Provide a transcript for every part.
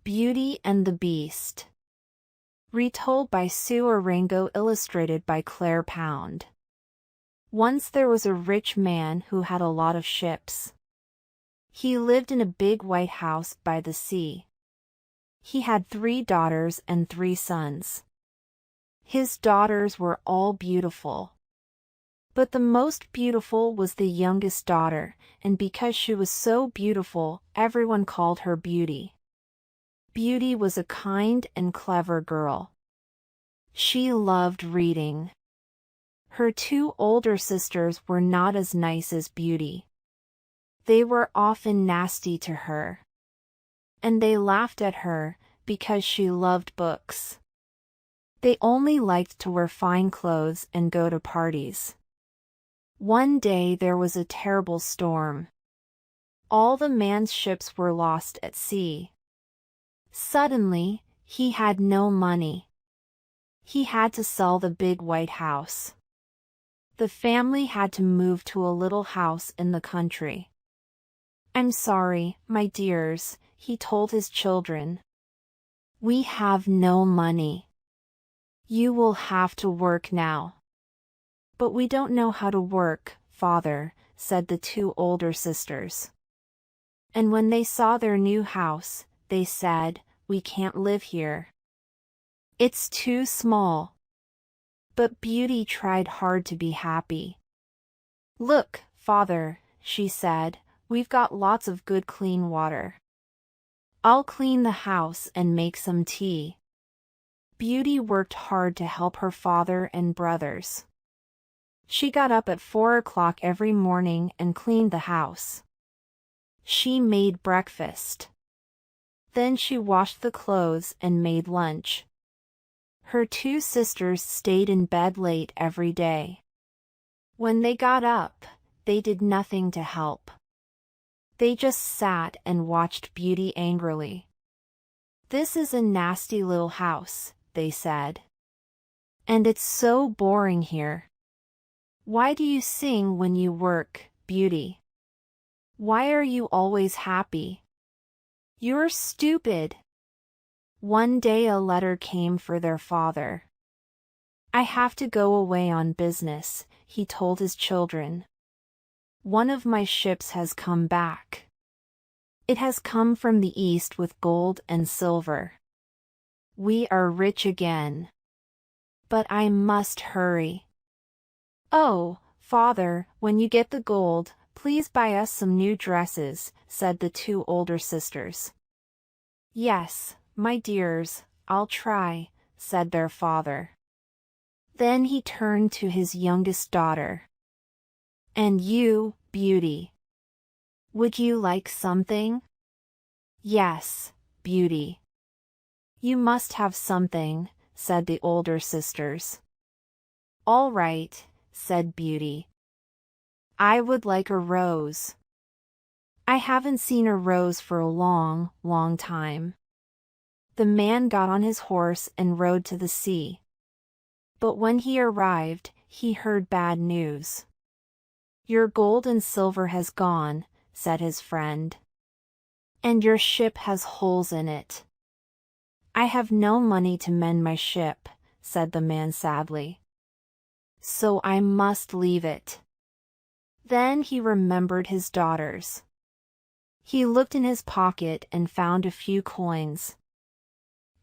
Beauty and the Beast. Retold by Sue Arango, illustrated by Claire Pound. Once there was a rich man who had a lot of ships. He lived in a big white house by the sea. He had 3 daughters and 3 sons. His daughters were all beautiful. But the most beautiful was the youngest daughter, and because she was so beautiful, everyone called her Beauty. Beauty was a kind and clever girl. She loved reading. Her 2 older sisters were not as nice as Beauty. They were often nasty to her. And they laughed at her, because she loved books. They only liked to wear fine clothes and go to parties. One day there was a terrible storm. All the man's ships were lost at sea. Suddenly, he had no money. He had to sell the big white house. The family had to move to a little house in the country. "I'm sorry, my dears," he told his children. "We have no money. You will have to work now." "But we don't know how to work, Father," said the 2 older sisters. And when they saw their new house, they said, "We can't live here. It's too small." But Beauty tried hard to be happy. "Look, Father," she said, "we've got lots of good clean water. I'll clean the house and make some tea." Beauty worked hard to help her father and brothers. She got up at 4 o'clock every morning and cleaned the house. She made breakfast. Then she washed the clothes and made lunch. Her 2 sisters stayed in bed late every day. When they got up, they did nothing to help. They just sat and watched Beauty angrily. "This is a nasty little house," they said. "And it's so boring here. Why do you sing when you work, Beauty? Why are you always happy? You're stupid." One day a letter came for their father. "I have to go away on business," he told his children. "One of my ships has come back. It has come from the east with gold and silver. We are rich again. But I must hurry." "Oh, Father, when you get the gold, please buy us some new dresses," said the 2 older sisters. "Yes, my dears, I'll try," said their father. Then he turned to his youngest daughter. "And you, Beauty. Would you like something?" "Yes, Beauty. You must have something," said the older sisters. "All right," said Beauty. "I would like a rose. I haven't seen a rose for a long, long time." The man got on his horse and rode to the sea. But when he arrived, he heard bad news. "Your gold and silver has gone," said his friend. "And your ship has holes in it." "I have no money to mend my ship," said the man sadly. "So I must leave it." Then he remembered his daughters. He looked in his pocket and found a few coins.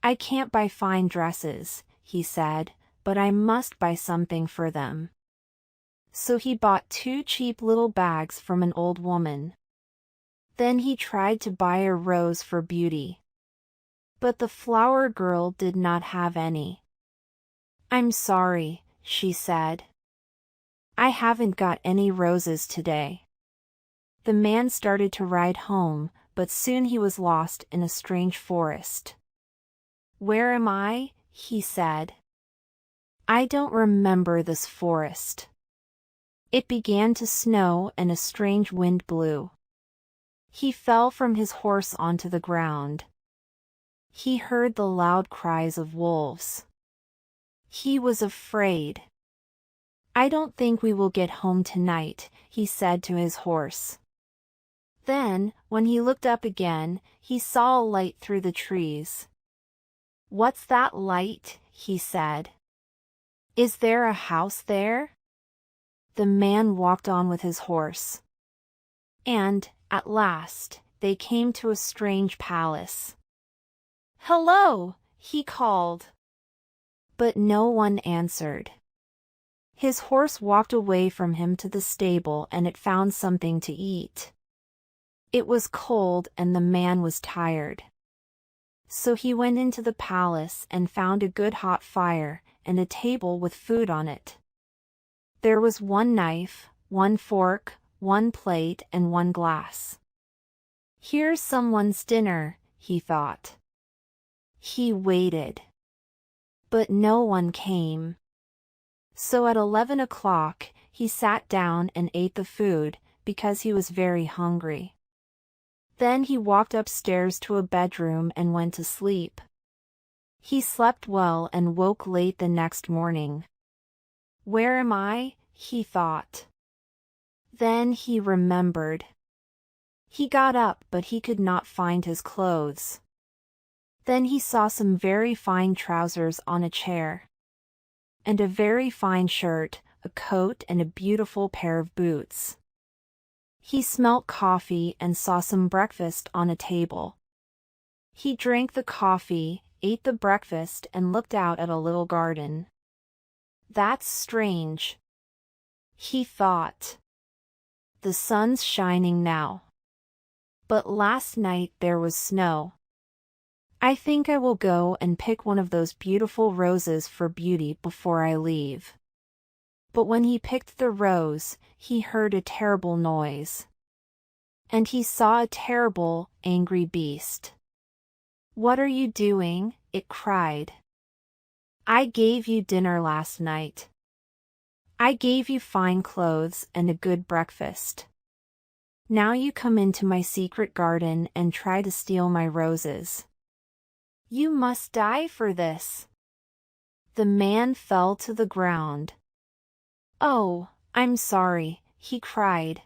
"I can't buy fine dresses," he said, "but I must buy something for them." So he bought 2 cheap little bags from an old woman. Then he tried to buy a rose for Beauty. But the flower girl did not have any. "I'm sorry," she said. "I haven't got any roses today." The man started to ride home, but soon he was lost in a strange forest. "Where am I?" he said. "I don't remember this forest." It began to snow and a strange wind blew. He fell from his horse onto the ground. He heard the loud cries of wolves. He was afraid. "I don't think we will get home tonight," he said to his horse. Then, when he looked up again, he saw a light through the trees. "What's that light?" he said. "Is there a house there?" The man walked on with his horse. And, at last, they came to a strange palace. "Hello!" he called. But no one answered. His horse walked away from him to the stable and it found something to eat. It was cold and the man was tired. So he went into the palace and found a good hot fire and a table with food on it. There was one knife, one fork, one plate and one glass. "Here's someone's dinner," he thought. He waited. But no one came. So at 11 o'clock, he sat down and ate the food, because he was very hungry. Then he walked upstairs to a bedroom and went to sleep. He slept well and woke late the next morning. "Where am I?" he thought. Then he remembered. He got up but he could not find his clothes. Then he saw some very fine trousers on a chair. And a very fine shirt, a coat and a beautiful pair of boots. He smelt coffee and saw some breakfast on a table. He drank the coffee, ate the breakfast and looked out at a little garden. "That's strange," he thought. "The sun's shining now. But last night there was snow. I think I will go and pick one of those beautiful roses for Beauty before I leave." But when he picked the rose, he heard a terrible noise. And he saw a terrible, angry beast. "What are you doing?" it cried. "I gave you dinner last night. I gave you fine clothes and a good breakfast. Now you come into my secret garden and try to steal my roses. You must die for this." The man fell to the ground. "Oh, I'm sorry," he cried.